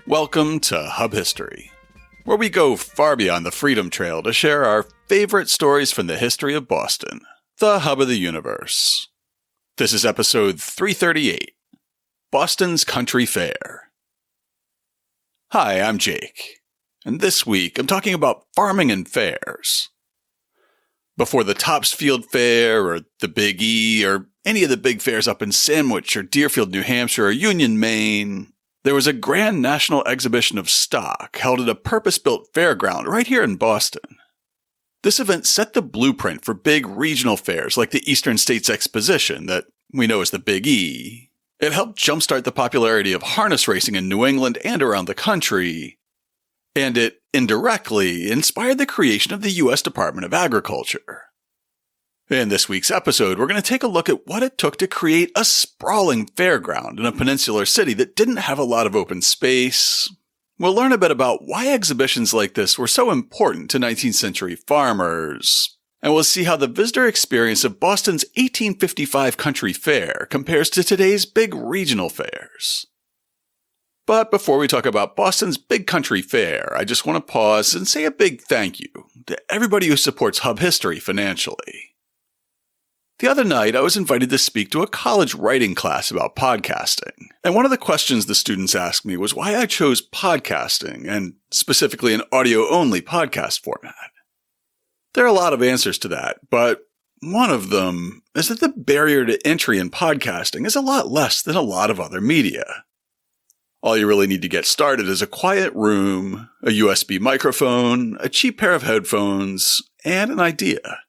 Welcome to Hub History, where we go far beyond the Freedom Trail to share our favorite stories from the history of Boston, the hub of the universe. This is episode 338, Boston's Country Fair. Hi, I'm Jake, and this week I'm talking about farming and fairs. Before the Topsfield Fair, or the Big E, or any of the big fairs up in Sandwich, or Deerfield, New Hampshire, or Union, Maine, there was a grand national exhibition of stock held at a purpose-built fairground right here in Boston. This event set the blueprint for big regional fairs like the Eastern States Exposition that we know as the Big E. It helped jumpstart the popularity of harness racing in New England and around the country. And it indirectly inspired the creation of the U.S. Department of Agriculture. In this week's episode, we're going to take a look at what it took to create a sprawling fairground in a peninsular city that didn't have a lot of open space. We'll learn a bit about why exhibitions like this were so important to 19th century farmers. And we'll see how the visitor experience of Boston's 1855 Country Fair compares to today's big regional fairs. But before we talk about Boston's big country fair, I just want to pause and say a big thank you to everybody who supports Hub History financially. The other night, I was invited to speak to a college writing class about podcasting, and one of the questions the students asked me was why I chose podcasting, and specifically an audio-only podcast format. There are a lot of answers to that, but one of them is that the barrier to entry in podcasting is a lot less than a lot of other media. All you really need to get started is a quiet room, a USB microphone, a cheap pair of headphones, and an idea.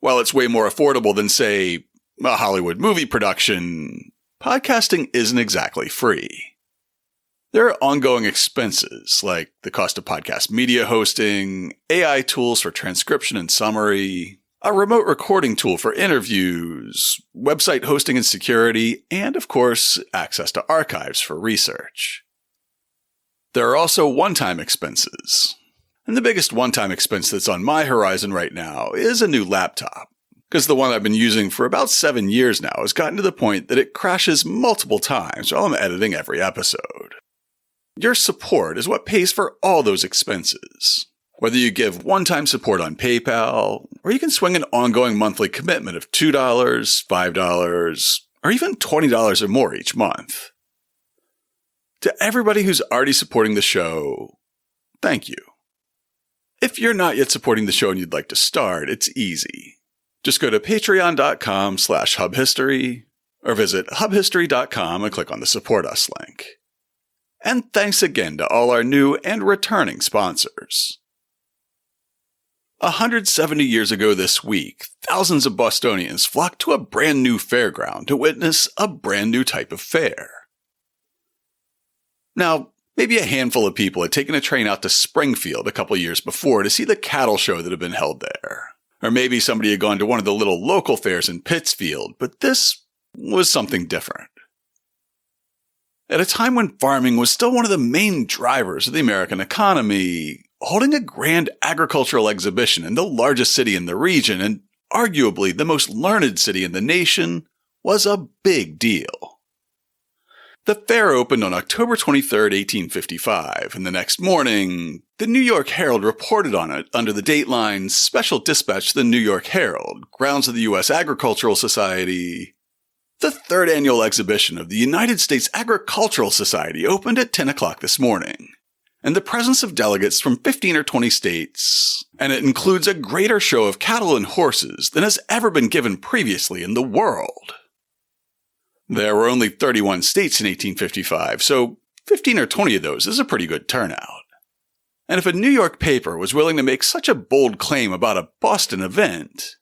While it's way more affordable than, say, a Hollywood movie production, podcasting isn't exactly free. There are ongoing expenses, like the cost of podcast media hosting, AI tools for transcription and summary, a remote recording tool for interviews, website hosting and security, and, of course, access to archives for research. There are also one-time expenses. And the biggest one-time expense that's on my horizon right now is a new laptop, because the one I've been using for about 7 years now has gotten to the point that it crashes multiple times while I'm editing every episode. Your support is what pays for all those expenses. Whether you give one-time support on PayPal, or you can swing an ongoing monthly commitment of $2, $5, or even $20 or more each month. To everybody who's already supporting the show, thank you. If you're not yet supporting the show and you'd like to start, it's easy. Just go to patreon.com/hubhistory or visit hubhistory.com and click on the Support Us link. And thanks again to all our new and returning sponsors. 170 years ago this week, thousands of Bostonians flocked to a brand new fairground to witness a brand new type of fair. Now, maybe a handful of people had taken a train out to Springfield a couple years before to see the cattle show that had been held there. Or maybe somebody had gone to one of the little local fairs in Pittsfield, but this was something different. At a time when farming was still one of the main drivers of the American economy, holding a grand agricultural exhibition in the largest city in the region, and arguably the most learned city in the nation, was a big deal. The fair opened on October 23, 1855, and the next morning, the New York Herald reported on it under the dateline Special Dispatch to the New York Herald, grounds of the U.S. Agricultural Society. The third annual exhibition of the United States Agricultural Society opened at 10 o'clock this morning, and the presence of delegates from 15 or 20 states, and it includes a greater show of cattle and horses than has ever been given previously in the world. There were only 31 states in 1855, so 15 or 20 of those is a pretty good turnout. And if a New York paper was willing to make such a bold claim about a Boston event,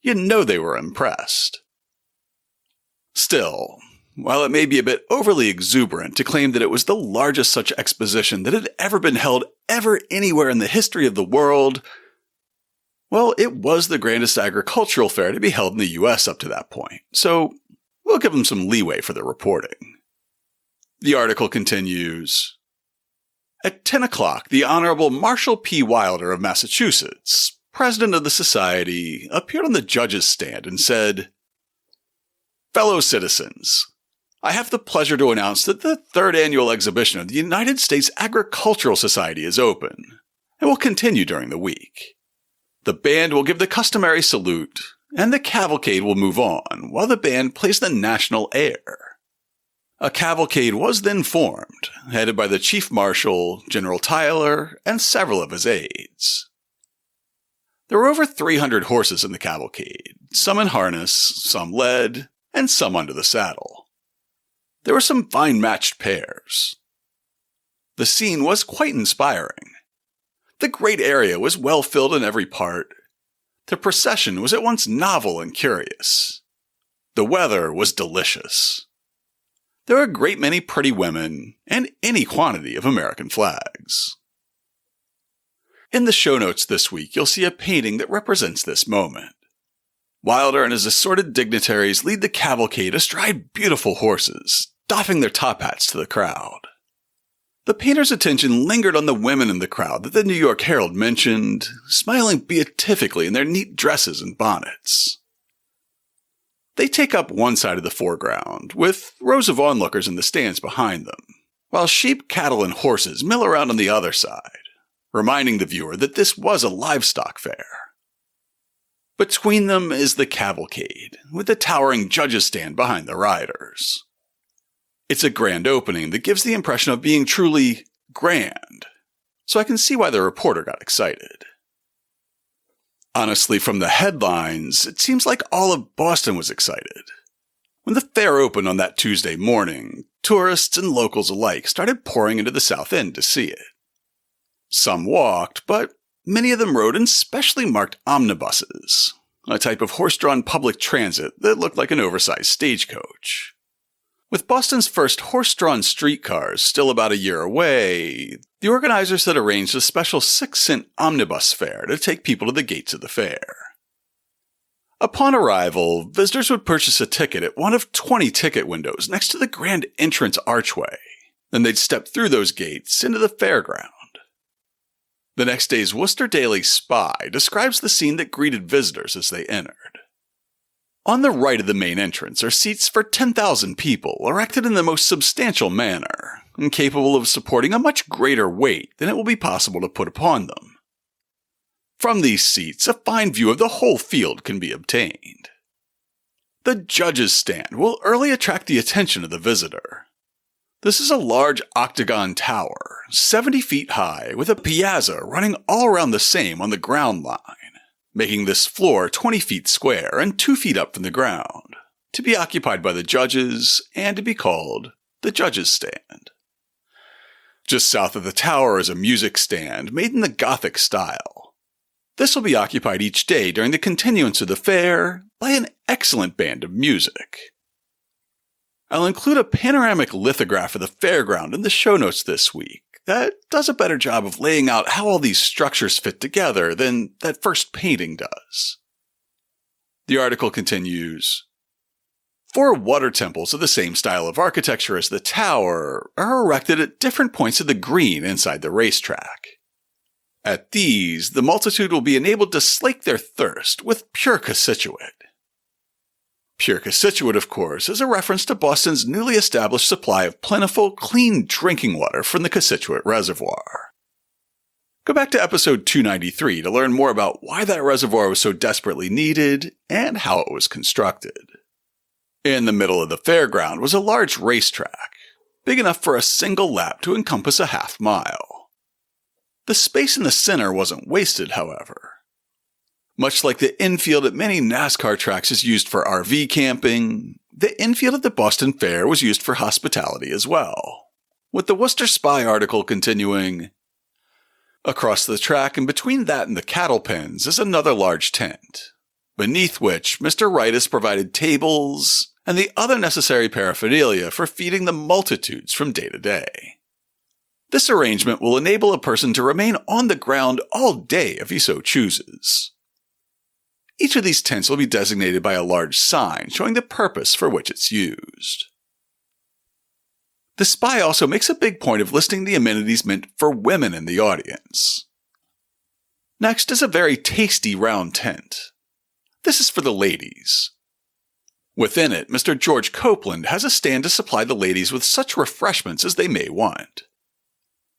you know they were impressed. Still, while it may be a bit overly exuberant to claim that it was the largest such exposition that had ever been held ever anywhere in the history of the world, well, it was the grandest agricultural fair to be held in the U.S. up to that point, so we'll give them some leeway for the reporting. The article continues, At 10 o'clock, the Honorable Marshall P. Wilder of Massachusetts, president of the society, appeared on the judge's stand and said, "Fellow citizens, I have the pleasure to announce that the third annual exhibition of the United States Agricultural Society is open and will continue during the week. The band will give the customary salute, and the cavalcade will move on while the band plays the national air. A cavalcade was then formed, headed by the Chief Marshal, General Tyler, and several of his aides. There were over 300 horses in the cavalcade, some in harness, some led, and some under the saddle. There were some fine matched pairs. The scene was quite inspiring. The great area was well filled in every part. The procession was at once novel and curious. The weather was delicious. There were a great many pretty women, and any quantity of American flags. In the show notes this week, you'll see a painting that represents this moment. Wilder and his assorted dignitaries lead the cavalcade astride beautiful horses, doffing their top hats to the crowd. The painter's attention lingered on the women in the crowd that the New York Herald mentioned, smiling beatifically in their neat dresses and bonnets. They take up one side of the foreground, with rows of onlookers in the stands behind them, while sheep, cattle, and horses mill around on the other side, reminding the viewer that this was a livestock fair. Between them is the cavalcade, with the towering judges' stand behind the riders. It's a grand opening that gives the impression of being truly grand, so I can see why the reporter got excited. Honestly, from the headlines, it seems like all of Boston was excited. When the fair opened on that Tuesday morning, tourists and locals alike started pouring into the South End to see it. Some walked, but many of them rode in specially marked omnibuses, a type of horse-drawn public transit that looked like an oversized stagecoach. With Boston's first horse-drawn streetcars still about a year away, the organizers had arranged a special 6-cent omnibus fare to take people to the gates of the fair. Upon arrival, visitors would purchase a ticket at one of 20 ticket windows next to the grand entrance archway. Then they'd step through those gates into the fairground. The next day's Worcester Daily Spy describes the scene that greeted visitors as they entered. On the right of the main entrance are seats for 10,000 people, erected in the most substantial manner, and capable of supporting a much greater weight than it will be possible to put upon them. From these seats, a fine view of the whole field can be obtained. The judges' stand will early attract the attention of the visitor. This is a large octagon tower, 70 feet high, with a piazza running all around the same on the ground line, making this floor 20 feet square and 2 feet up from the ground, to be occupied by the judges and to be called the judges' stand. Just south of the tower is a music stand made in the Gothic style. This will be occupied each day during the continuance of the fair by an excellent band of music. I'll include a panoramic lithograph of the fairground in the show notes this week that does a better job of laying out how all these structures fit together than that first painting does. The article continues, 4 water temples of the same style of architecture as the tower are erected at different points of the green inside the racetrack. At these, the multitude will be enabled to slake their thirst with pure constituent. Pure constituent, of course, is a reference to Boston's newly established supply of plentiful, clean drinking water from the Constituent Reservoir. Go back to episode 293 to learn more about why that reservoir was so desperately needed and how it was constructed. In the middle of the fairground was a large racetrack, big enough for a single lap to encompass a half mile. The space in the center wasn't wasted, however. Much like the infield at many NASCAR tracks is used for RV camping, the infield at the Boston Fair was used for hospitality as well, with the Worcester Spy article continuing, across the track and between that and the cattle pens is another large tent, beneath which Mr. Wright has provided tables and the other necessary paraphernalia for feeding the multitudes from day to day. This arrangement will enable a person to remain on the ground all day if he so chooses. Each of these tents will be designated by a large sign showing the purpose for which it's used. The Spy also makes a big point of listing the amenities meant for women in the audience. Next is a very tasty round tent. This is for the ladies. Within it, Mr. George Copeland has a stand to supply the ladies with such refreshments as they may want.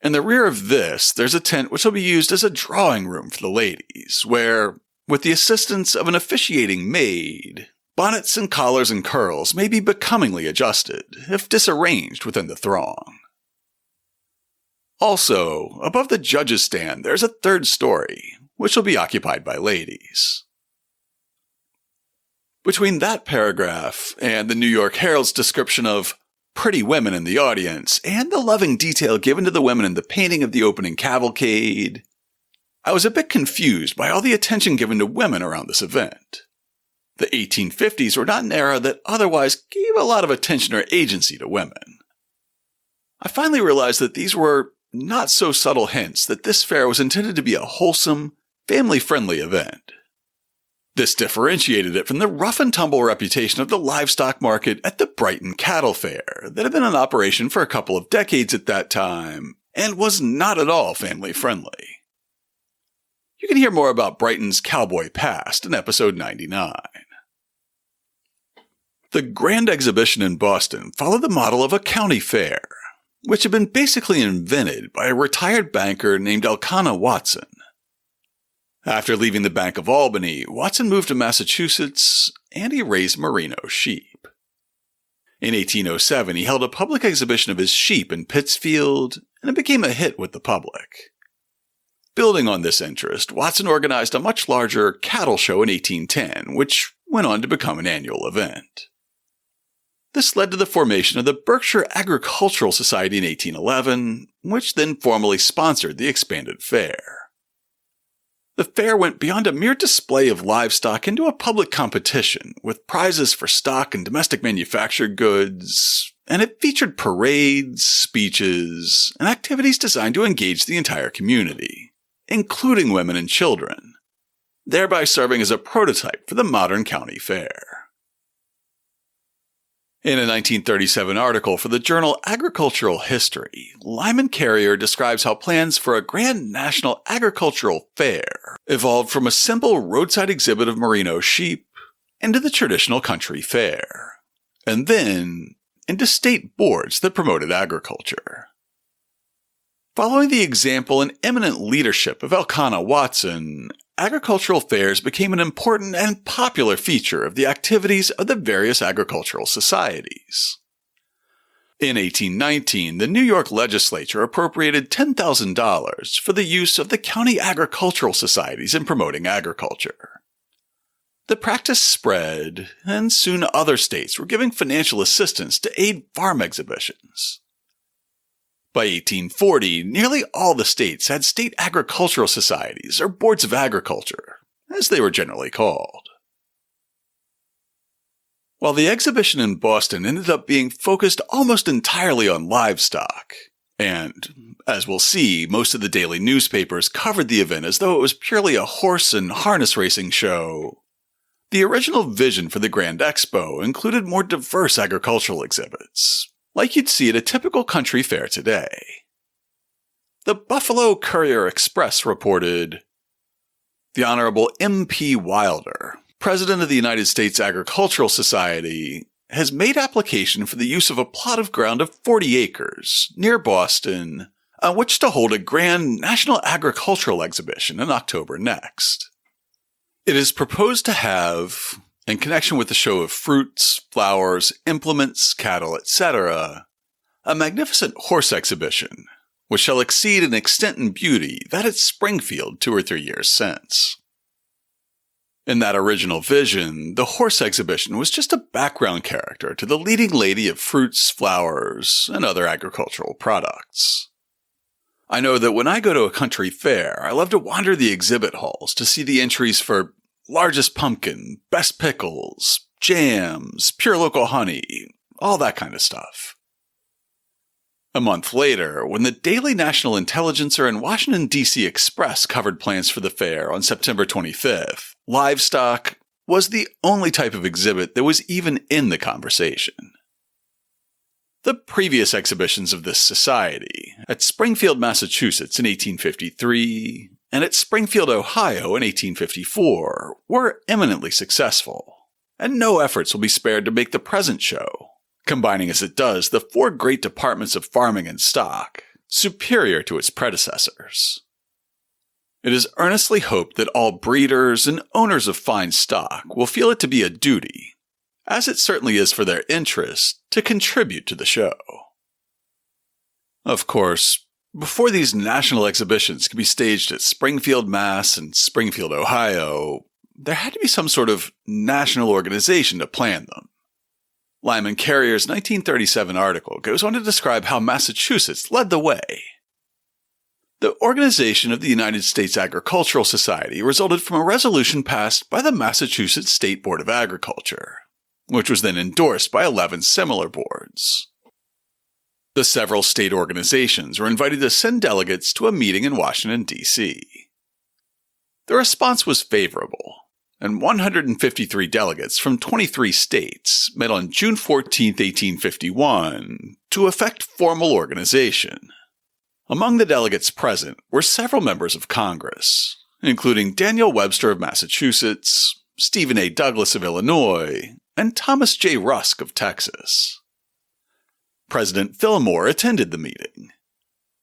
In the rear of this, there's a tent which will be used as a drawing room for the ladies, where, with the assistance of an officiating maid, bonnets and collars and curls may be becomingly adjusted, if disarranged within the throng. Also, above the judge's stand, there's a third story, which will be occupied by ladies. Between that paragraph and the New York Herald's description of pretty women in the audience and the loving detail given to the women in the painting of the opening cavalcade, I was a bit confused by all the attention given to women around this event. The 1850s were not an era that otherwise gave a lot of attention or agency to women. I finally realized that these were not so subtle hints that this fair was intended to be a wholesome, family-friendly event. This differentiated it from the rough-and-tumble reputation of the livestock market at the Brighton Cattle Fair that had been in operation for a couple of decades at that time and was not at all family-friendly. You can hear more about Brighton's cowboy past in episode 99. The Grand Exhibition in Boston followed the model of a county fair, which had been basically invented by a retired banker named Elkanah Watson. After leaving the Bank of Albany, Watson moved to Massachusetts, and he raised merino sheep. In 1807, he held a public exhibition of his sheep in Pittsfield, and it became a hit with the public. Building on this interest, Watson organized a much larger cattle show in 1810, which went on to become an annual event. This led to the formation of the Berkshire Agricultural Society in 1811, which then formally sponsored the expanded fair. The fair went beyond a mere display of livestock into a public competition, with prizes for stock and domestic manufactured goods, and it featured parades, speeches, and activities designed to engage the entire community, including women and children, thereby serving as a prototype for the modern county fair. In a 1937 article for the journal Agricultural History, Lyman Carrier describes how plans for a grand national agricultural fair evolved from a simple roadside exhibit of merino sheep into the traditional country fair, and then into state boards that promoted agriculture. Following the example and eminent leadership of Elkanah Watson, agricultural fairs became an important and popular feature of the activities of the various agricultural societies. In 1819, the New York legislature appropriated $10,000 for the use of the county agricultural societies in promoting agriculture. The practice spread, and soon other states were giving financial assistance to aid farm exhibitions. By 1840, nearly all the states had state agricultural societies, or boards of agriculture, as they were generally called. While the exhibition in Boston ended up being focused almost entirely on livestock, and, as we'll see, most of the daily newspapers covered the event as though it was purely a horse and harness racing show, the original vision for the Grand Expo included more diverse agricultural exhibits, like you'd see at a typical country fair today. The Buffalo Courier Express reported, "The Honorable M.P. Wilder, President of the United States Agricultural Society, has made application for the use of a plot of ground of 40 acres near Boston on which to hold a grand national agricultural exhibition in October next. It is proposed to have, in connection with the show of fruits, flowers, implements, cattle, etc., a magnificent horse exhibition, which shall exceed in extent and beauty that at Springfield 2 or 3 years since." In that original vision, the horse exhibition was just a background character to the leading lady of fruits, flowers, and other agricultural products. I know that when I go to a country fair, I love to wander the exhibit halls to see the entries for largest pumpkin, best pickles, jams, pure local honey, all that kind of stuff. A month later, when the Daily National Intelligencer and Washington, D.C. Express covered plans for the fair on September 25th, livestock was the only type of exhibit that was even in the conversation. The previous exhibitions of this society, at Springfield, Massachusetts in 1853, and at Springfield, Ohio in 1854, were eminently successful, and no efforts will be spared to make the present show, combining as it does the four great departments of farming and stock, superior to its predecessors. It is earnestly hoped that all breeders and owners of fine stock will feel it to be a duty, as it certainly is for their interest, to contribute to the show. Of course, before these national exhibitions could be staged at Springfield, Mass. And Springfield, Ohio, there had to be some sort of national organization to plan them. Lyman Carrier's 1937 article goes on to describe how Massachusetts led the way. The organization of the United States Agricultural Society resulted from a resolution passed by the Massachusetts State Board of Agriculture, which was then endorsed by 11 similar boards. The several state organizations were invited to send delegates to a meeting in Washington, D.C. The response was favorable, and 153 delegates from 23 states met on June 14, 1851, to effect formal organization. Among the delegates present were several members of Congress, including Daniel Webster of Massachusetts, Stephen A. Douglas of Illinois, and Thomas J. Rusk of Texas. President Fillmore attended the meeting.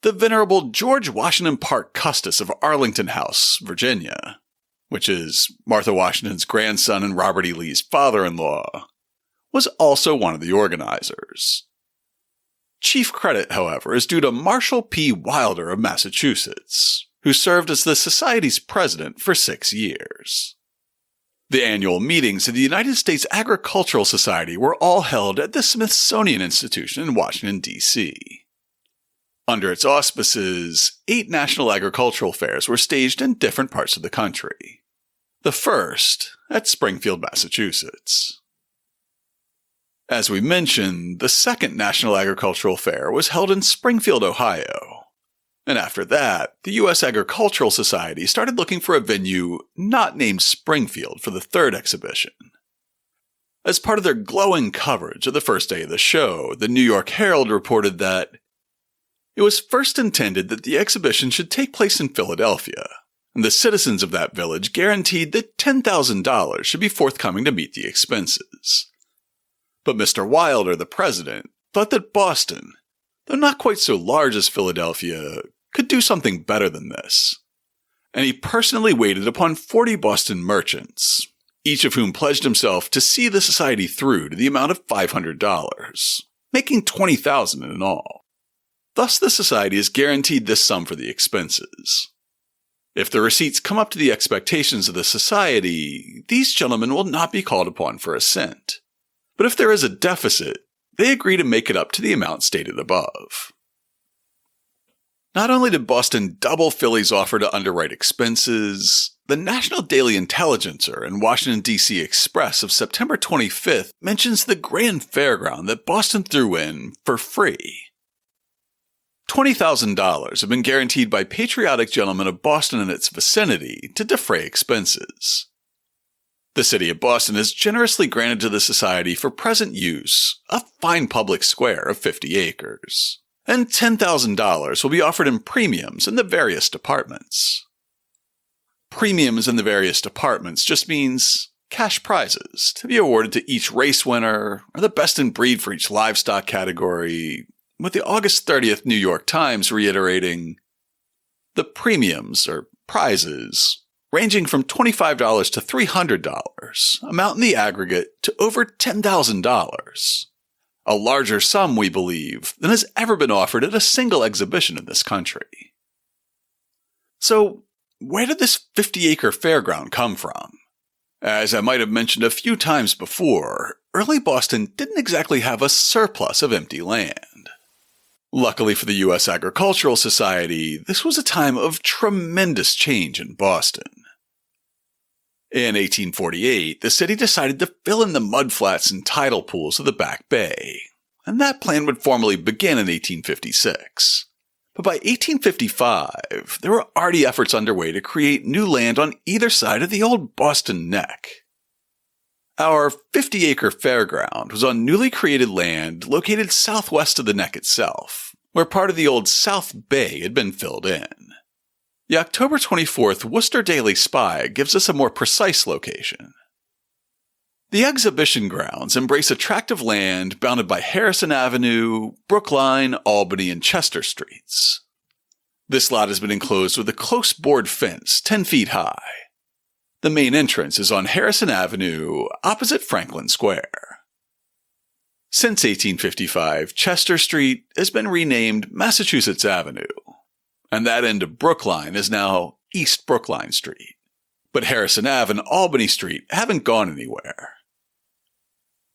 The Venerable George Washington Parke Custis of Arlington House, Virginia, which is Martha Washington's grandson and Robert E. Lee's father-in-law, was also one of the organizers. Chief credit, however, is due to Marshall P. Wilder of Massachusetts, who served as the Society's president for 6 years. The annual meetings of the United States Agricultural Society were all held at the Smithsonian Institution in Washington, D.C. Under its auspices, 8 national agricultural fairs were staged in different parts of the country. The first at Springfield, Massachusetts. As we mentioned, the second National Agricultural Fair was held in Springfield, Ohio. And after that, the U.S. Agricultural Society started looking for a venue not named Springfield for the third exhibition. As part of their glowing coverage of the first day of the show, the New York Herald reported that it was first intended that the exhibition should take place in Philadelphia, and the citizens of that village guaranteed that $10,000 should be forthcoming to meet the expenses. But Mr. Wilder, the president, thought that Boston, though not quite so large as Philadelphia, could do something better than this. And he personally waited upon 40 Boston merchants, each of whom pledged himself to see the society through to the amount of $500, making $20,000 in all. Thus the society is guaranteed this sum for the expenses. If the receipts come up to the expectations of the society, these gentlemen will not be called upon for a cent. But if there is a deficit, they agree to make it up to the amount stated above. Not only did Boston double Philly's offer to underwrite expenses, the National Daily Intelligencer and Washington, D.C. Express of September 25th mentions the grand fairground that Boston threw in for free. $20,000 have been guaranteed by patriotic gentlemen of Boston and its vicinity to defray expenses. The city of Boston has generously granted to the society for present use a fine public square of 50 acres, and $10,000 will be offered in premiums in the various departments. Premiums in the various departments just means cash prizes to be awarded to each race winner or the best in breed for each livestock category, with the August 30th New York Times reiterating, the premiums, or prizes, ranging from $25 to $300, amount in the aggregate to over $10,000. A larger sum, we believe, than has ever been offered at a single exhibition in this country. So, where did this 50-acre fairground come from? As I might have mentioned a few times before, early Boston didn't exactly have a surplus of empty land. Luckily for the U.S. Agricultural Society, this was a time of tremendous change in Boston. In 1848, the city decided to fill in the mudflats and tidal pools of the Back Bay, and that plan would formally begin in 1856. But by 1855, there were already efforts underway to create new land on either side of the old Boston Neck. Our 50-acre fairground was on newly created land located southwest of the neck itself, where part of the old South Bay had been filled in. The October 24th Worcester Daily Spy gives us a more precise location. The exhibition grounds embrace a tract of land bounded by Harrison Avenue, Brookline, Albany, and Chester Streets. This lot has been enclosed with a close board fence 10 feet high. The main entrance is on Harrison Avenue, opposite Franklin Square. Since 1855, Chester Street has been renamed Massachusetts Avenue, and that end of Brookline is now East Brookline Street. But Harrison Ave and Albany Street haven't gone anywhere.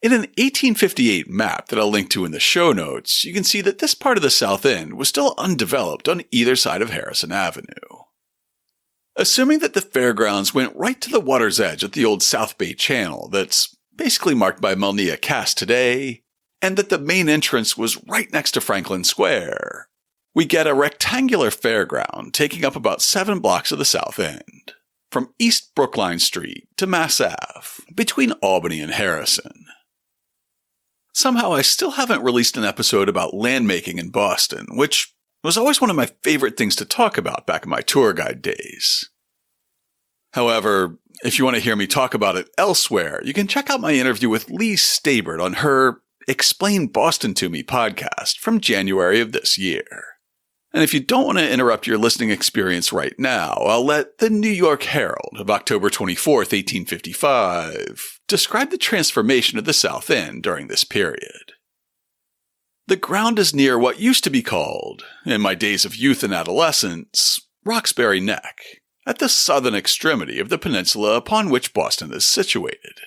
In an 1858 map that I'll link to in the show notes, you can see that this part of the South End was still undeveloped on either side of Harrison Avenue. Assuming that the fairgrounds went right to the water's edge at the old South Bay Channel that's basically marked by Melnia Cast today, and that the main entrance was right next to Franklin Square, we get a rectangular fairground taking up about 7 blocks of the South End, from East Brookline Street to Mass Ave, between Albany and Harrison. Somehow I still haven't released an episode about landmaking in Boston, which was always one of my favorite things to talk about back in my tour guide days. However, if you want to hear me talk about it elsewhere, you can check out my interview with Lee Stabert on her Explain Boston to Me podcast from January of this year. And if you don't want to interrupt your listening experience right now, I'll let the New York Herald of October 24th, 1855, describe the transformation of the South End during this period. The ground is near what used to be called, in my days of youth and adolescence, Roxbury Neck, at the southern extremity of the peninsula upon which Boston is situated.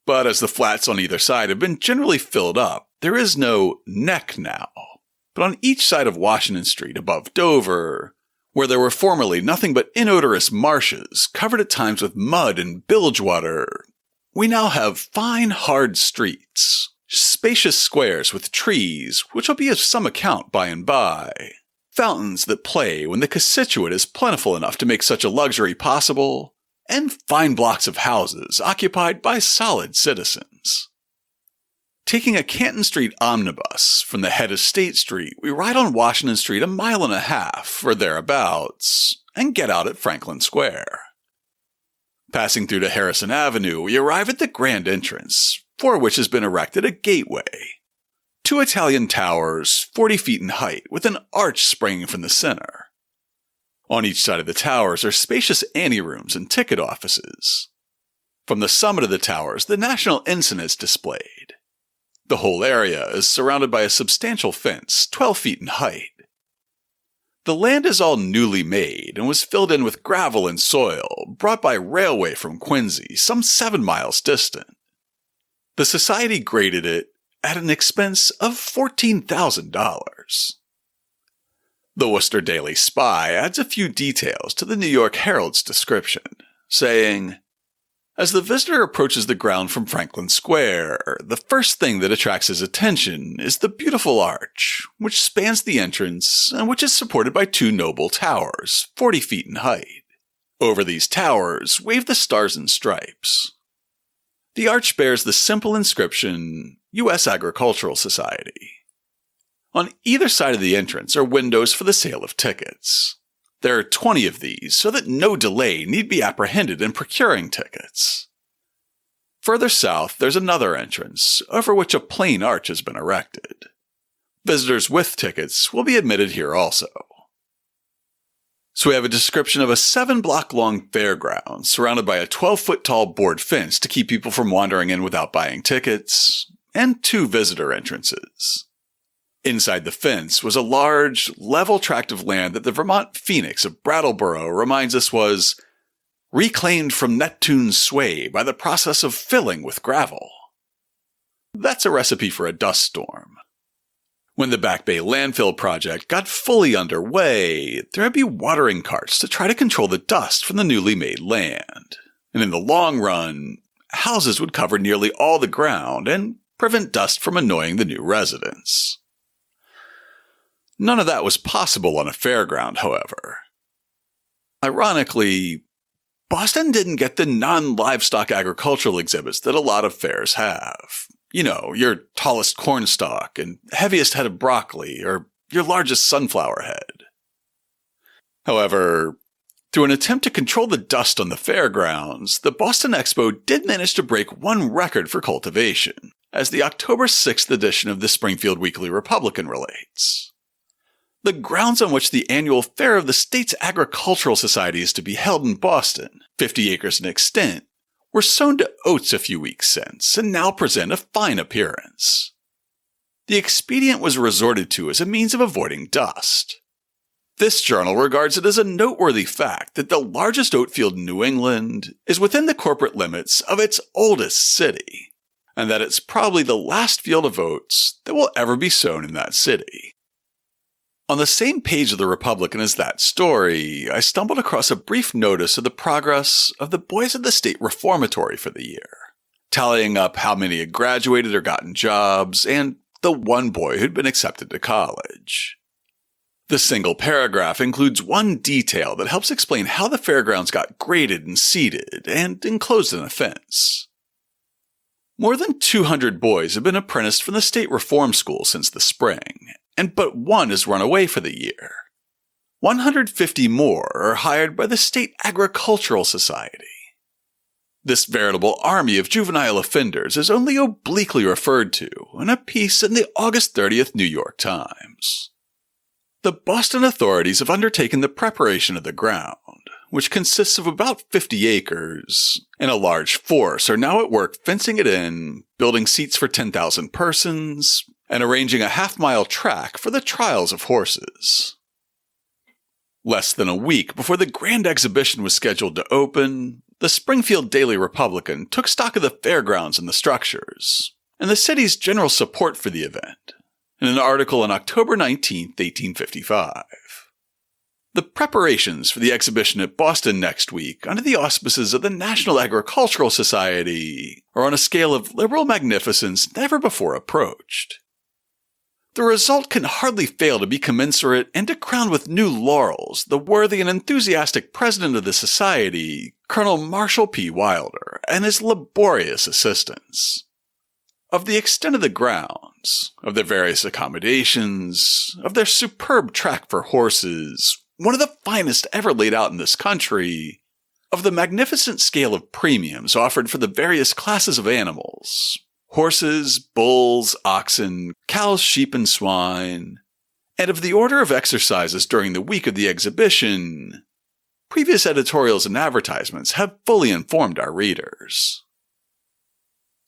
But as the flats on either side have been generally filled up, there is no neck now. But on each side of Washington Street above Dover, where there were formerly nothing but inodorous marshes covered at times with mud and bilge water, we now have fine hard streets, spacious squares with trees, which will be of some account by and by, fountains that play when the constituent is plentiful enough to make such a luxury possible, and fine blocks of houses occupied by solid citizens. Taking a Canton Street omnibus from the head of State Street, we ride on Washington Street 1.5 miles or thereabouts, and get out at Franklin Square. Passing through to Harrison Avenue, we arrive at the grand entrance, for which has been erected a gateway. 2 Italian towers, 40 feet in height, with an arch springing from the center. On each side of the towers are spacious anterooms and ticket offices. From the summit of the towers, the national ensign is displayed. The whole area is surrounded by a substantial fence, 12 feet in height. The land is all newly made and was filled in with gravel and soil brought by railway from Quincy, some 7 miles distant. The society graded it at an expense of $14,000. The Worcester Daily Spy adds a few details to the New York Herald's description, saying, "As the visitor approaches the ground from Franklin Square, the first thing that attracts his attention is the beautiful arch, which spans the entrance and which is supported by 2 noble towers, 40 feet in height. Over these towers wave the stars and stripes. The arch bears the simple inscription, U.S. Agricultural Society. On either side of the entrance are windows for the sale of tickets. There are 20 of these, so that no delay need be apprehended in procuring tickets. Further south, there's another entrance, over which a plain arch has been erected. Visitors with tickets will be admitted here also." So we have a description of a 7-block-long fairground surrounded by a 12-foot-tall board fence to keep people from wandering in without buying tickets, and 2 visitor entrances. Inside the fence was a large, level tract of land that the Vermont Phoenix of Brattleboro reminds us was reclaimed from Neptune's sway by the process of filling with gravel. That's a recipe for a dust storm. When the Back Bay landfill project got fully underway, there would be watering carts to try to control the dust from the newly made land. And in the long run, houses would cover nearly all the ground and prevent dust from annoying the new residents. None of that was possible on a fairground, however. Ironically, Boston didn't get the non-livestock agricultural exhibits that a lot of fairs have. You know, your tallest cornstalk and heaviest head of broccoli, or your largest sunflower head. However, Through an attempt to control the dust on the fairgrounds, the Boston Expo did manage to break one record for cultivation, as the October 6th edition of the Springfield Weekly Republican relates. The grounds on which the annual fair of the state's agricultural society is to be held in Boston, 50 acres in extent, were sown to oats a few weeks since and now present a fine appearance. The expedient was resorted to as a means of avoiding dust. This journal regards it as a noteworthy fact that the largest oat field in New England is within the corporate limits of its oldest city, and that it's probably the last field of oats that will ever be sown in that city. On the same page of the Republican as that story, I stumbled across a brief notice of the progress of the boys at the state reformatory for the year, tallying up how many had graduated or gotten jobs, and the one boy who'd been accepted to college. The single paragraph includes one detail that helps explain how the fairgrounds got graded and seeded and enclosed in a fence. More than 200 boys have been apprenticed from the state reform school since the spring, and but one has run away for the year. 150 more are hired by the State Agricultural Society. This veritable army of juvenile offenders is only obliquely referred to in a piece in the August 30th New York Times. The Boston authorities have undertaken the preparation of the ground, which consists of about 50 acres, and a large force are now at work fencing it in, building seats for 10,000 persons, and arranging a half-mile track for the trials of horses. Less than a week before the grand exhibition was scheduled to open, the Springfield Daily Republican took stock of the fairgrounds and the structures, and the city's general support for the event, in an article on October 19, 1855. The preparations for the exhibition at Boston next week, under the auspices of the National Agricultural Society, are on a scale of liberal magnificence never before approached. The result can hardly fail to be commensurate and to crown with new laurels the worthy and enthusiastic president of the society, Colonel Marshall P. Wilder, and his laborious assistants. Of the extent of the grounds, of their various accommodations, of their superb track for horses, one of the finest ever laid out in this country, of the magnificent scale of premiums offered for the various classes of animals, horses, bulls, oxen, cows, sheep, and swine, and of the order of exercises during the week of the exhibition, previous editorials and advertisements have fully informed our readers.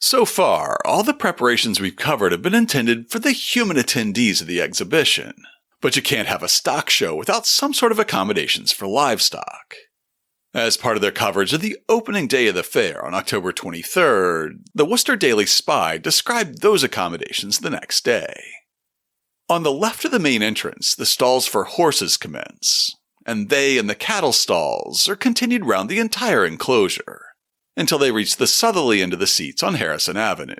So far, all the preparations we've covered have been intended for the human attendees of the exhibition, but you can't have a stock show without some sort of accommodations for livestock. As part of their coverage of the opening day of the fair on October 23rd, the Worcester Daily Spy described those accommodations the next day. On the left of the main entrance, the stalls for horses commence, and they and the cattle stalls are continued round the entire enclosure, until they reach the southerly end of the seats on Harrison Avenue.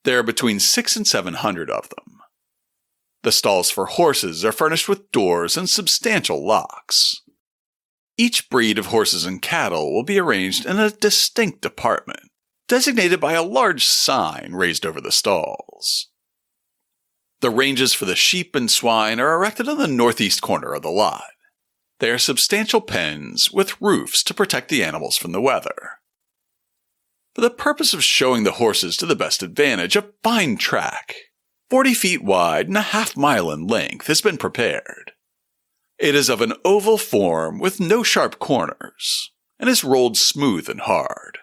There are between 600 and 700 of them. The stalls for horses are furnished with doors and substantial locks. Each breed of horses and cattle will be arranged in a distinct department, designated by a large sign raised over the stalls. The ranges for the sheep and swine are erected on the northeast corner of the lot. They are substantial pens with roofs to protect the animals from the weather. For the purpose of showing the horses to the best advantage, a fine track, 40 feet wide and a half-mile in length, has been prepared. It is of an oval form with no sharp corners, and is rolled smooth and hard.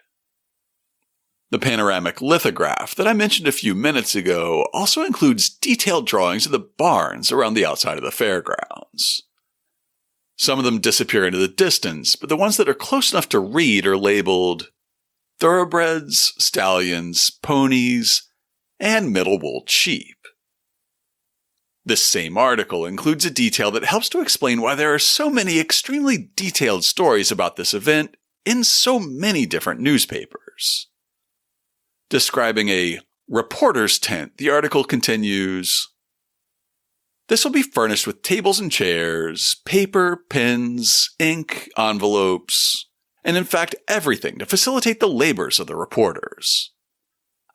The panoramic lithograph that I mentioned a few minutes ago also includes detailed drawings of the barns around the outside of the fairgrounds. Some of them disappear into the distance, but the ones that are close enough to read are labeled thoroughbreds, stallions, ponies, and middle-wooled sheep. This same article includes a detail that helps to explain why there are so many extremely detailed stories about this event in so many different newspapers. Describing a reporter's tent, the article continues, "This will be furnished with tables and chairs, paper, pens, ink, envelopes, and in fact everything to facilitate the labors of the reporters.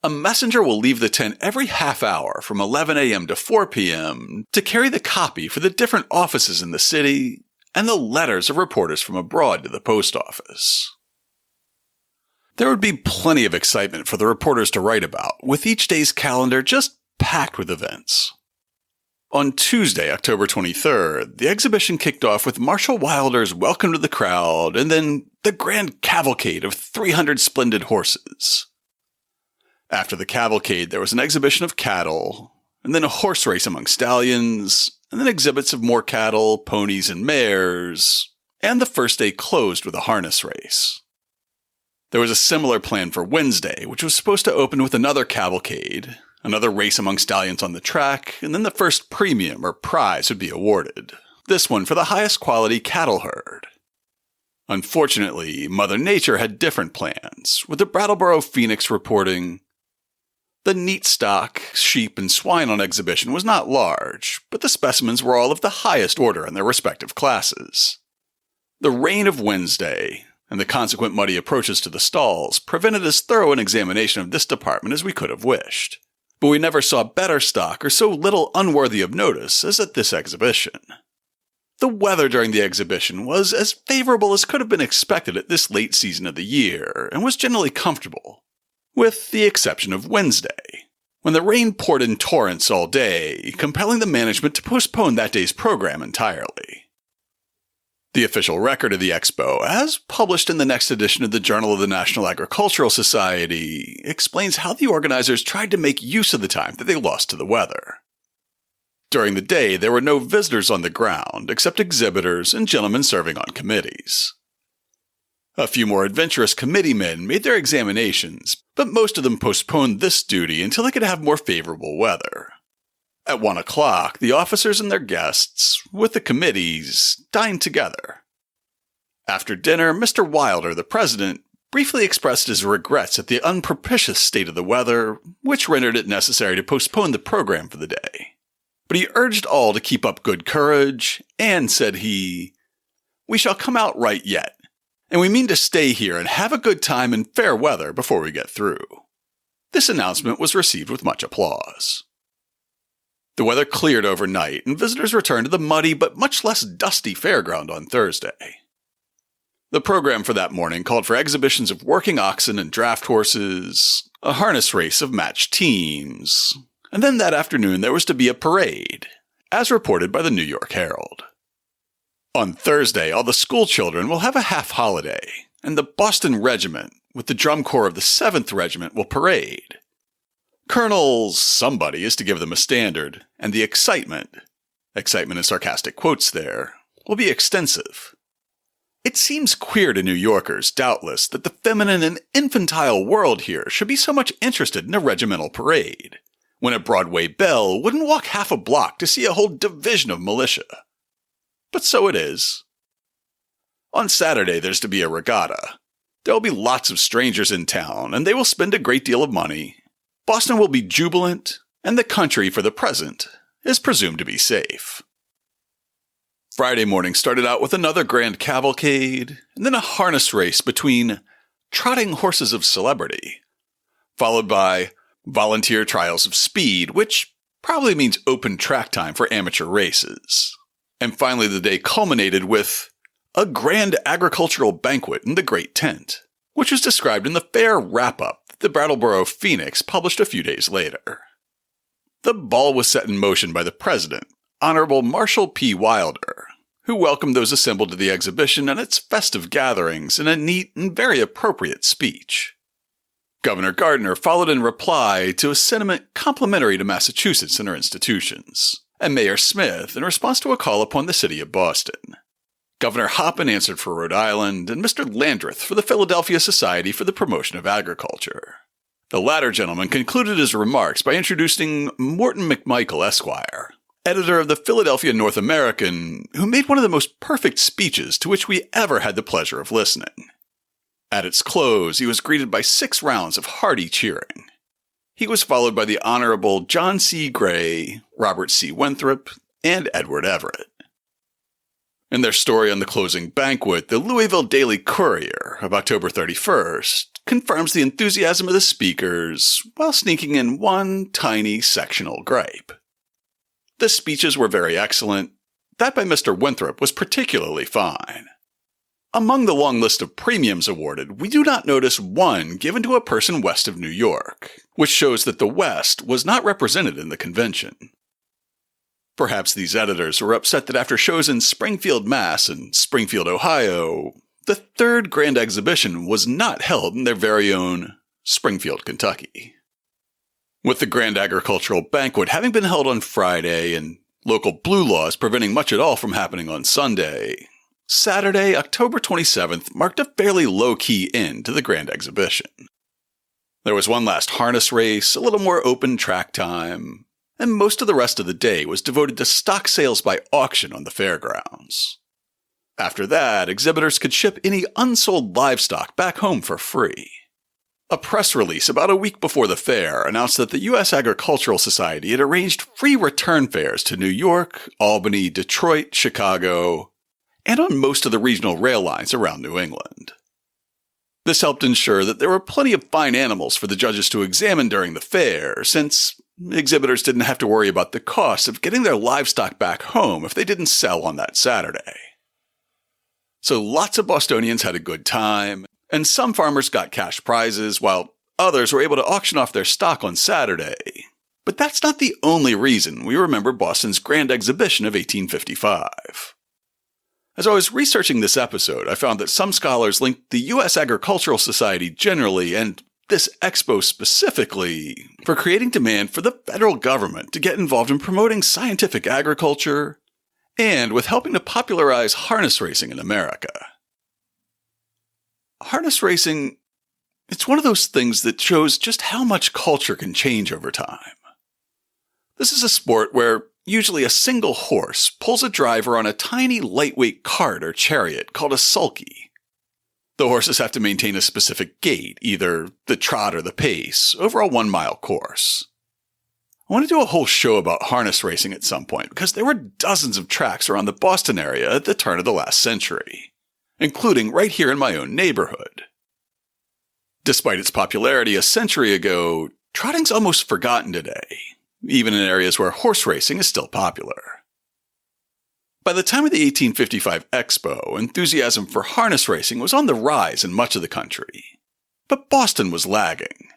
A messenger will leave the tent every half hour from 11 a.m. to 4 p.m. to carry the copy for the different offices in the city, and the letters of reporters from abroad to the post office. There would be plenty of excitement for the reporters to write about, with each day's calendar just packed with events. On Tuesday, October 23rd, the exhibition kicked off with Marshall Wilder's Welcome to the Crowd and then the grand cavalcade of 300 splendid horses. After the cavalcade, there was an exhibition of cattle, and then a horse race among stallions, and then exhibits of more cattle, ponies, and mares, and the first day closed with a harness race. There was a similar plan for Wednesday, which was supposed to open with another cavalcade, another race among stallions on the track, and then the first premium or prize would be awarded, this one for the highest quality cattle herd. Unfortunately, Mother Nature had different plans, with the Brattleboro Phoenix reporting, "The neat stock, sheep, and swine on exhibition was not large, but the specimens were all of the highest order in their respective classes. The rain of Wednesday, and the consequent muddy approaches to the stalls, prevented as thorough an examination of this department as we could have wished. But we never saw better stock or so little unworthy of notice as at this exhibition. The weather during the exhibition was as favorable as could have been expected at this late season of the year, and was generally comfortable, with the exception of Wednesday, when the rain poured in torrents all day, compelling the management to postpone that day's program entirely. The official record of the expo, as published in the next edition of the Journal of the National Agricultural Society, explains how the organizers tried to make use of the time that they lost to the weather. During the day, there were no visitors on the ground, except exhibitors and gentlemen serving on committees. A few more adventurous committeemen made their examinations, but most of them postponed this duty until they could have more favorable weather. At 1 o'clock, the officers and their guests, with the committees, dined together. After dinner, Mr. Wilder, the president, briefly expressed his regrets at the unpropitious state of the weather, which rendered it necessary to postpone the program for the day. But he urged all to keep up good courage, and, said he, "We shall come out right yet, and we mean to stay here and have a good time in fair weather before we get through." This announcement was received with much applause. The weather cleared overnight, and visitors returned to the muddy but much less dusty fairground on Thursday. The program for that morning called for exhibitions of working oxen and draft horses, a harness race of matched teams, and then that afternoon there was to be a parade, as reported by the New York Herald. On Thursday, all the school children will have a half-holiday, and the Boston Regiment, with the drum corps of the 7th Regiment, will parade. Colonel somebody is to give them a standard, and the excitement in sarcastic quotes there, will be extensive. It seems queer to New Yorkers, doubtless, that the feminine and infantile world here should be so much interested in a regimental parade, when a Broadway belle wouldn't walk half a block to see a whole division of militia. But so it is. On Saturday there's to be a regatta. There will be lots of strangers in town, and they will spend a great deal of money. Boston will be jubilant, and the country, for the present, is presumed to be safe. Friday morning started out with another grand cavalcade, and then a harness race between trotting horses of celebrity, followed by volunteer trials of speed, which probably means open track time for amateur races. And finally the day culminated with a grand agricultural banquet in the Great Tent, which was described in the fair wrap-up the Brattleboro Phoenix published a few days later. The ball was set in motion by the president, Honorable Marshall P. Wilder, who welcomed those assembled to the exhibition and its festive gatherings in a neat and very appropriate speech. Governor Gardner followed in reply to a sentiment complimentary to Massachusetts and her institutions, and Mayor Smith in response to a call upon the city of Boston. Governor Hoppin answered for Rhode Island, and Mr. Landreth for the Philadelphia Society for the Promotion of Agriculture. The latter gentleman concluded his remarks by introducing Morton McMichael, Esquire, editor of the Philadelphia North American, who made one of the most perfect speeches to which we ever had the pleasure of listening. At its close, he was greeted by 6 rounds of hearty cheering. He was followed by the Honorable John C. Gray, Robert C. Winthrop, and Edward Everett. In their story on the closing banquet, the Louisville Daily Courier of October 31st confirms the enthusiasm of the speakers while sneaking in one tiny sectional gripe. The speeches were very excellent, that by Mr. Winthrop was particularly fine. Among the long list of premiums awarded, we do not notice one given to a person west of New York, which shows that the West was not represented in the convention. Perhaps these editors were upset that after shows in Springfield, Mass. And Springfield, Ohio, the third grand exhibition was not held in their very own Springfield, Kentucky. With the grand agricultural banquet having been held on Friday and local blue laws preventing much at all from happening on Sunday, Saturday, October 27th marked a fairly low-key end to the grand exhibition. There was one last harness race, a little more open track time, and most of the rest of the day was devoted to stock sales by auction on the fairgrounds. After that, exhibitors could ship any unsold livestock back home for free. A press release about a week before the fair announced that the U.S. Agricultural Society had arranged free return fares to New York, Albany, Detroit, Chicago, and on most of the regional rail lines around New England. This helped ensure that there were plenty of fine animals for the judges to examine during the fair, since exhibitors didn't have to worry about the cost of getting their livestock back home if they didn't sell on that Saturday. So lots of Bostonians had a good time, and some farmers got cash prizes, while others were able to auction off their stock on Saturday. But that's not the only reason we remember Boston's Grand Exhibition of 1855. As I was researching this episode, I found that some scholars linked the U.S. Agricultural Society generally, and this expo specifically, for creating demand for the federal government to get involved in promoting scientific agriculture, and with helping to popularize harness racing in America. Harness racing, it's one of those things that shows just how much culture can change over time. This is a sport where usually a single horse pulls a driver on a tiny lightweight cart or chariot called a sulky. The horses have to maintain a specific gait, either the trot or the pace, over a 1-mile course. I want to do a whole show about harness racing at some point because there were dozens of tracks around the Boston area at the turn of the last century, including right here in my own neighborhood. Despite its popularity a century ago, trotting's almost forgotten today, even in areas where horse racing is still popular. By the time of the 1855 Expo, enthusiasm for harness racing was on the rise in much of the country, but Boston was lagging.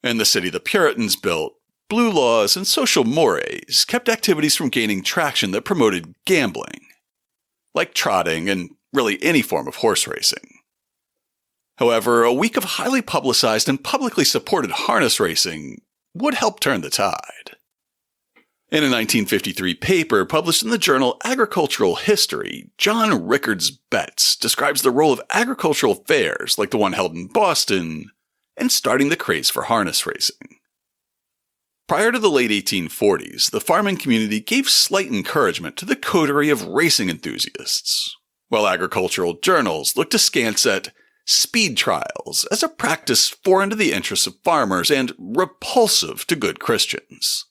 In the city the Puritans built, blue laws and social mores kept activities from gaining traction that promoted gambling, like trotting and really any form of horse racing. However, a week of highly publicized and publicly supported harness racing would help turn the tide. In a 1953 paper published in the journal Agricultural History, John Rickards Betts describes the role of agricultural fairs like the one held in Boston in starting the craze for harness racing. Prior to the late 1840s, the farming community gave slight encouragement to the coterie of racing enthusiasts, while agricultural journals looked askance at speed trials as a practice foreign to the interests of farmers and repulsive to good Christians.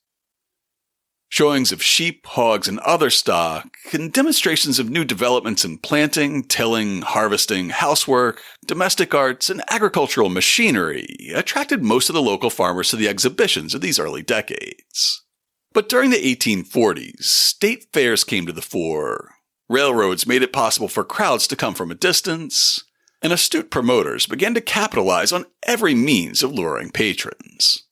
Showings of sheep, hogs, and other stock, and demonstrations of new developments in planting, tilling, harvesting, housework, domestic arts, and agricultural machinery attracted most of the local farmers to the exhibitions of these early decades. But during the 1840s, state fairs came to the fore, railroads made it possible for crowds to come from a distance, and astute promoters began to capitalize on every means of luring patrons.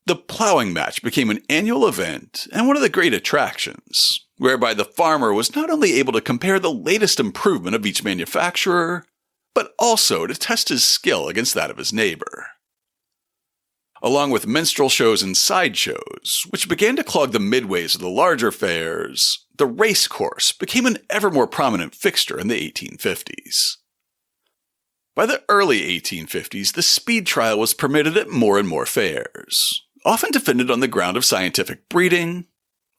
The plowing match became an annual event and one of the great attractions, whereby the farmer was not only able to compare the latest improvement of each manufacturer, but also to test his skill against that of his neighbor. Along with minstrel shows and sideshows, which began to clog the midways of the larger fairs, the race course became an ever more prominent fixture in the 1850s. By the early 1850s, the speed trial was permitted at more and more fairs, often defended on the ground of scientific breeding,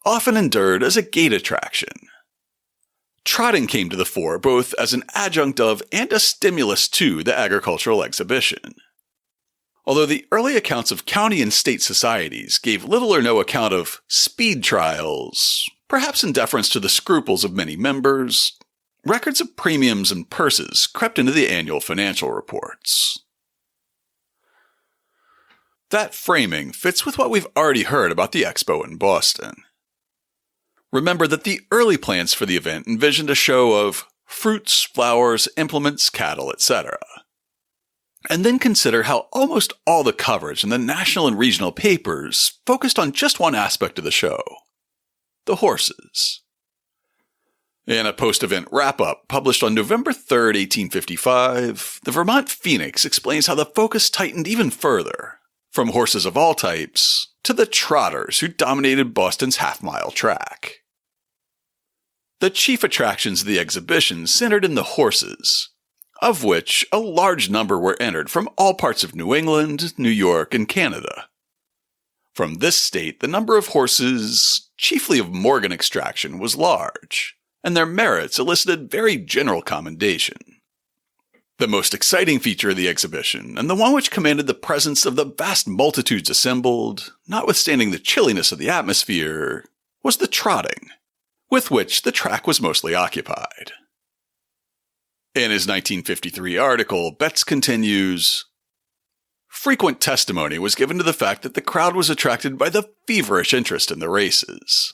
often endured as a gate attraction. Trotting came to the fore both as an adjunct of and a stimulus to the agricultural exhibition. Although the early accounts of county and state societies gave little or no account of speed trials, perhaps in deference to the scruples of many members, records of premiums and purses crept into the annual financial reports. That framing fits with what we've already heard about the expo in Boston. Remember that the early plans for the event envisioned a show of fruits, flowers, implements, cattle, etc. And then consider how almost all the coverage in the national and regional papers focused on just one aspect of the show: the horses. In a post-event wrap-up published on November 3, 1855, the Vermont Phoenix explains how the focus tightened even further, from horses of all types to the trotters who dominated Boston's half-mile track. The chief attractions of the exhibition centered in the horses, of which a large number were entered from all parts of New England, New York, and Canada. From this state, the number of horses, chiefly of Morgan extraction, was large, and their merits elicited very general commendation. The most exciting feature of the exhibition, and the one which commanded the presence of the vast multitudes assembled, notwithstanding the chilliness of the atmosphere, was the trotting, with which the track was mostly occupied. In his 1953 article, Betts continues, "Frequent testimony was given to the fact that the crowd was attracted by the feverish interest in the races.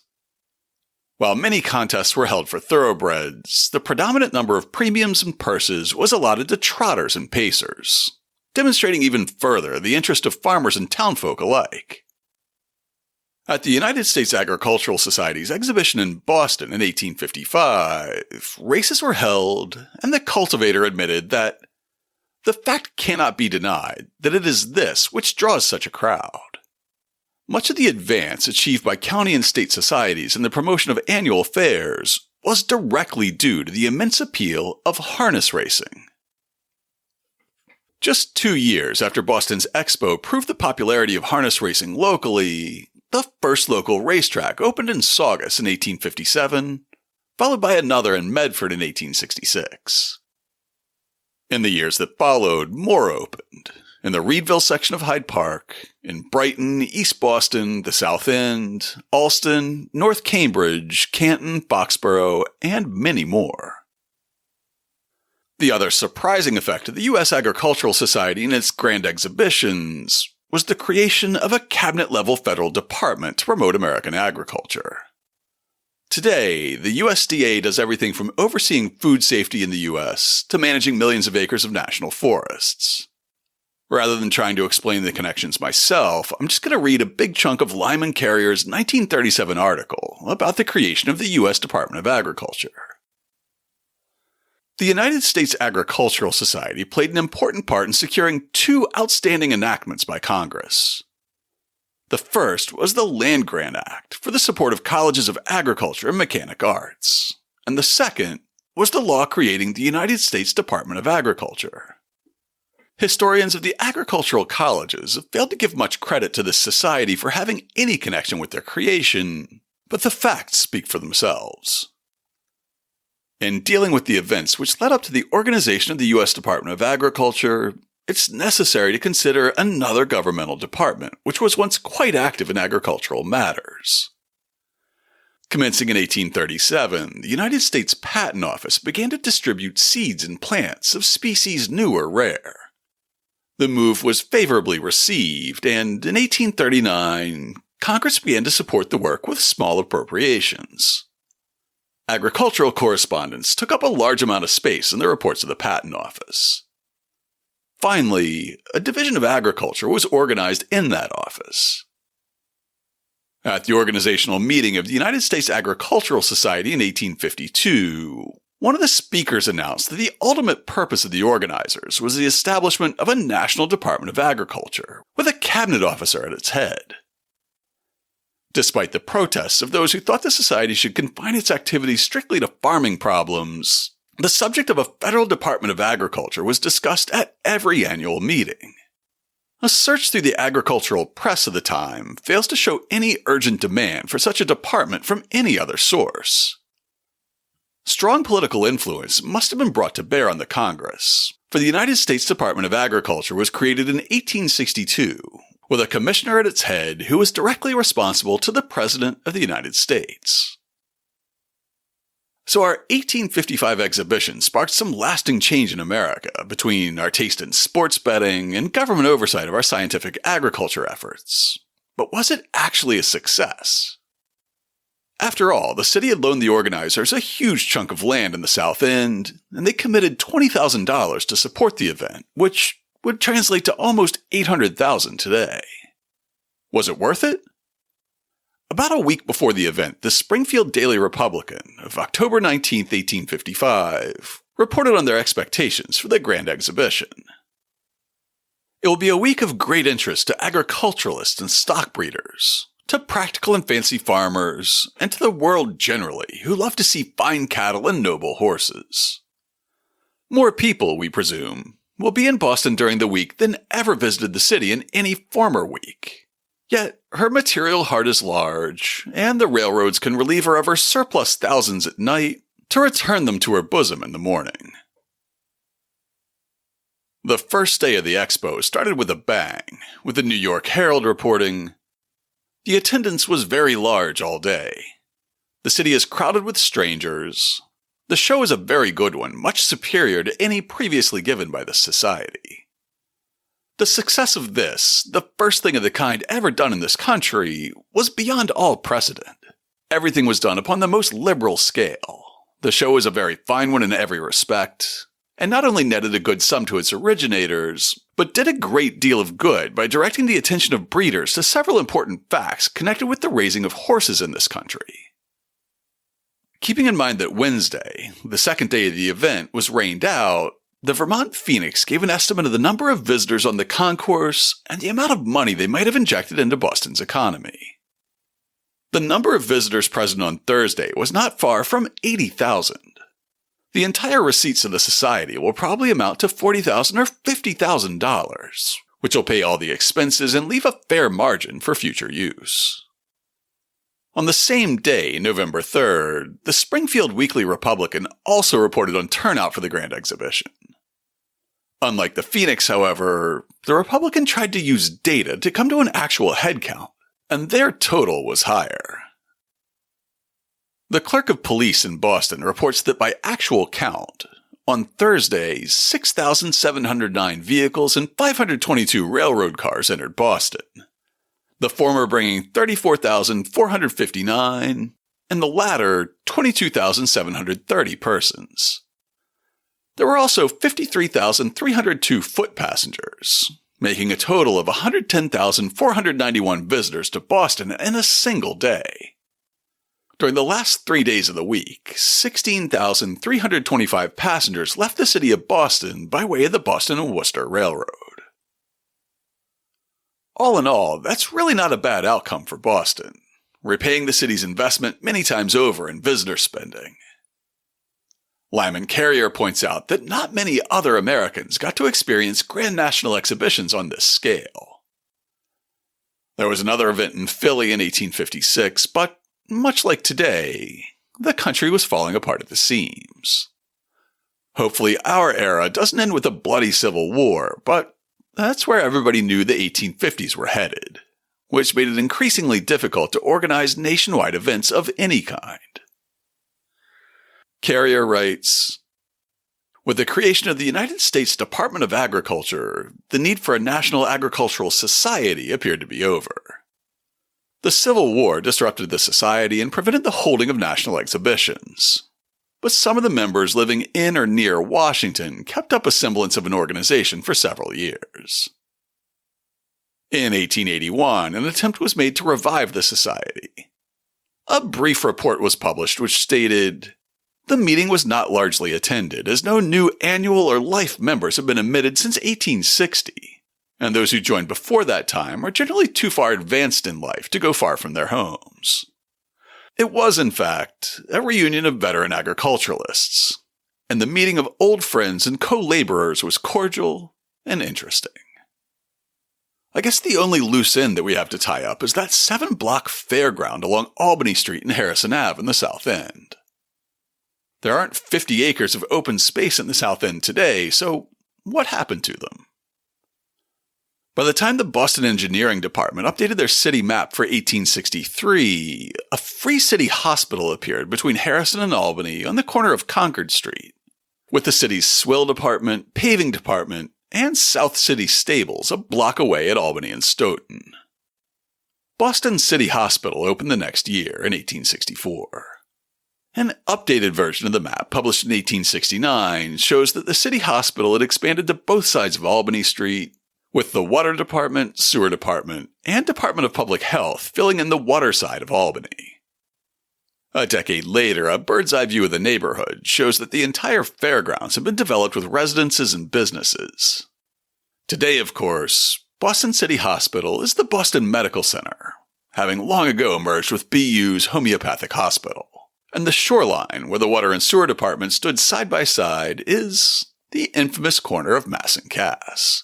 While many contests were held for thoroughbreds, the predominant number of premiums and purses was allotted to trotters and pacers, demonstrating even further the interest of farmers and townfolk alike. At the United States Agricultural Society's exhibition in Boston in 1855, races were held, and the cultivator admitted that the fact cannot be denied that it is this which draws such a crowd. Much of the advance achieved by county and state societies in the promotion of annual fairs was directly due to the immense appeal of harness racing." Just 2 years after Boston's Expo proved the popularity of harness racing locally, the first local racetrack opened in Saugus in 1857, followed by another in Medford in 1866. In the years that followed, more opened, in the Reedville section of Hyde Park, in Brighton, East Boston, the South End, Allston, North Cambridge, Canton, Foxborough, and many more. The other surprising effect of the U.S. Agricultural Society and its grand exhibitions was the creation of a cabinet-level federal department to promote American agriculture. Today, the USDA does everything from overseeing food safety in the U.S. to managing millions of acres of national forests. Rather than trying to explain the connections myself, I'm just going to read a big chunk of Lyman Carrier's 1937 article about the creation of the U.S. Department of Agriculture. The United States Agricultural Society played an important part in securing 2 outstanding enactments by Congress. The first was the Land Grant Act for the support of colleges of agriculture and mechanic arts, and the second was the law creating the United States Department of Agriculture. Historians of the agricultural colleges have failed to give much credit to this society for having any connection with their creation, but the facts speak for themselves. In dealing with the events which led up to the organization of the U.S. Department of Agriculture, it's necessary to consider another governmental department which was once quite active in agricultural matters. Commencing in 1837, the United States Patent Office began to distribute seeds and plants of species new or rare. The move was favorably received, and in 1839, Congress began to support the work with small appropriations. Agricultural correspondence took up a large amount of space in the reports of the Patent Office. Finally, a division of agriculture was organized in that office. At the organizational meeting of the United States Agricultural Society in 1852, one of the speakers announced that the ultimate purpose of the organizers was the establishment of a national Department of Agriculture, with a cabinet officer at its head. Despite the protests of those who thought the society should confine its activities strictly to farming problems, the subject of a federal Department of Agriculture was discussed at every annual meeting. A search through the agricultural press of the time fails to show any urgent demand for such a department from any other source. Strong political influence must have been brought to bear on the Congress, for the United States Department of Agriculture was created in 1862, with a commissioner at its head who was directly responsible to the President of the United States. So our 1855 exhibition sparked some lasting change in America between our taste in sports betting and government oversight of our scientific agriculture efforts. But was it actually a success? After all, the city had loaned the organizers a huge chunk of land in the South End, and they committed $20,000 to support the event, which would translate to almost $800,000 today. Was it worth it? About a week before the event, the Springfield Daily Republican of October 19, 1855, reported on their expectations for the grand exhibition. It will be a week of great interest to agriculturalists and stock breeders, to practical and fancy farmers, and to the world generally who love to see fine cattle and noble horses. More people, we presume, will be in Boston during the week than ever visited the city in any former week. Yet, her material heart is large, and the railroads can relieve her of her surplus thousands at night to return them to her bosom in the morning. The first day of the expo started with a bang, with the New York Herald reporting, "The attendance was very large all day. The city is crowded with strangers. The show is a very good one, much superior to any previously given by the society." The success of this, the first thing of the kind ever done in this country, was beyond all precedent. Everything was done upon the most liberal scale. The show was a very fine one in every respect, and not only netted a good sum to its originators, but did a great deal of good by directing the attention of breeders to several important facts connected with the raising of horses in this country. Keeping in mind that Wednesday, the second day of the event, was rained out, the Vermont Phoenix gave an estimate of the number of visitors on the concourse and the amount of money they might have injected into Boston's economy. The number of visitors present on Thursday was not far from 80,000. The entire receipts of the society will probably amount to $40,000 or $50,000, which will pay all the expenses and leave a fair margin for future use. On the same day, November 3rd, the Springfield Weekly Republican also reported on turnout for the grand exhibition. Unlike the Phoenix, however, the Republican tried to use data to come to an actual head count, and their total was higher. The clerk of police in Boston reports that by actual count, on Thursday, 6,709 vehicles and 522 railroad cars entered Boston, the former bringing 34,459, and the latter 22,730 persons. There were also 53,302 foot passengers, making a total of 110,491 visitors to Boston in a single day. During the last 3 days of the week, 16,325 passengers left the city of Boston by way of the Boston and Worcester Railroad. All in all, that's really not a bad outcome for Boston, repaying the city's investment many times over in visitor spending. Lyman Carrier points out that not many other Americans got to experience grand national exhibitions on this scale. There was another event in Philly in 1856, but much like today, the country was falling apart at the seams. Hopefully our era doesn't end with a bloody civil war, but that's where everybody knew the 1850s were headed, which made it increasingly difficult to organize nationwide events of any kind. Carrier writes, "With the creation of the United States Department of Agriculture, the need for a national agricultural society appeared to be over. The Civil War disrupted the society and prevented the holding of national exhibitions. But some of the members living in or near Washington kept up a semblance of an organization for several years. In 1881, an attempt was made to revive the society. A brief report was published which stated, 'The meeting was not largely attended, as no new annual or life members have been admitted since 1860, and those who joined before that time are generally too far advanced in life to go far from their homes.' It was, in fact, a reunion of veteran agriculturalists, and the meeting of old friends and co-laborers was cordial and interesting. I guess the only loose end that we have to tie up is that 7-block fairground along Albany Street and Harrison Ave in the South End. There aren't 50 acres of open space in the South End today, so what happened to them? By the time the Boston Engineering Department updated their city map for 1863, a free city hospital appeared between Harrison and Albany on the corner of Concord Street, with the city's swill department, paving department, and South City stables a block away at Albany and Stoughton. Boston City Hospital opened the next year in 1864. An updated version of the map, published in 1869, shows that the city hospital had expanded to both sides of Albany Street, with the Water Department, Sewer Department, and Department of Public Health filling in the water side of Albany. A decade later, a bird's-eye view of the neighborhood shows that the entire fairgrounds have been developed with residences and businesses. Today, of course, Boston City Hospital is the Boston Medical Center, having long ago merged with BU's homeopathic hospital. And the shoreline, where the water and sewer department stood side by side, is the infamous corner of Mass and Cass.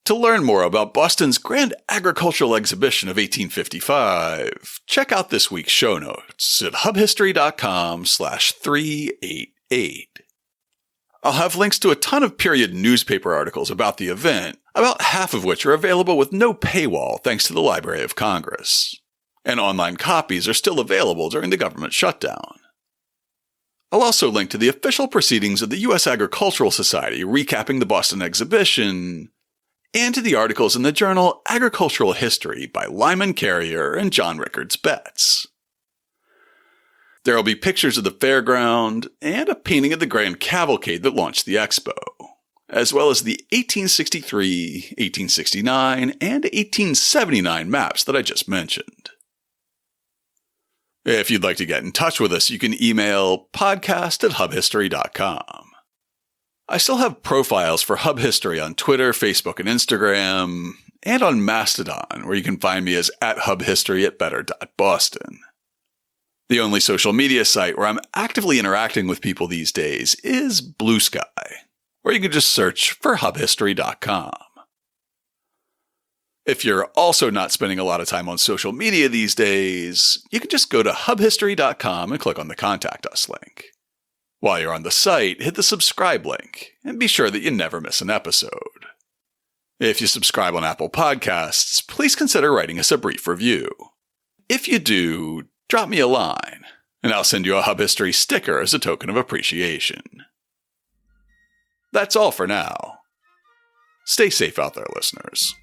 To learn more about Boston's Grand Agricultural Exhibition of 1855, check out this week's show notes at hubhistory.com/388. I'll have links to a ton of period newspaper articles about the event, about half of which are available with no paywall thanks to the Library of Congress. And online copies are still available during the government shutdown. I'll also link to the official proceedings of the U.S. Agricultural Society recapping the Boston exhibition, and to the articles in the journal Agricultural History by Lyman Carrier and John Rickards Betts. There'll be pictures of the fairground and a painting of the Grand Cavalcade that launched the expo, as well as the 1863, 1869, and 1879 maps that I just mentioned. If you'd like to get in touch with us, you can email podcast@hubhistory.com. I still have profiles for Hub History on Twitter, Facebook, and Instagram, and on Mastodon, where you can find me as @hubhistory@better.boston. The only social media site where I'm actively interacting with people these days is Blue Sky, where you can just search for hubhistory.com. If you're also not spending a lot of time on social media these days, you can just go to hubhistory.com and click on the Contact Us link. While you're on the site, hit the subscribe link, and be sure that you never miss an episode. If you subscribe on Apple Podcasts, please consider writing us a brief review. If you do, drop me a line, and I'll send you a Hub History sticker as a token of appreciation. That's all for now. Stay safe out there, listeners.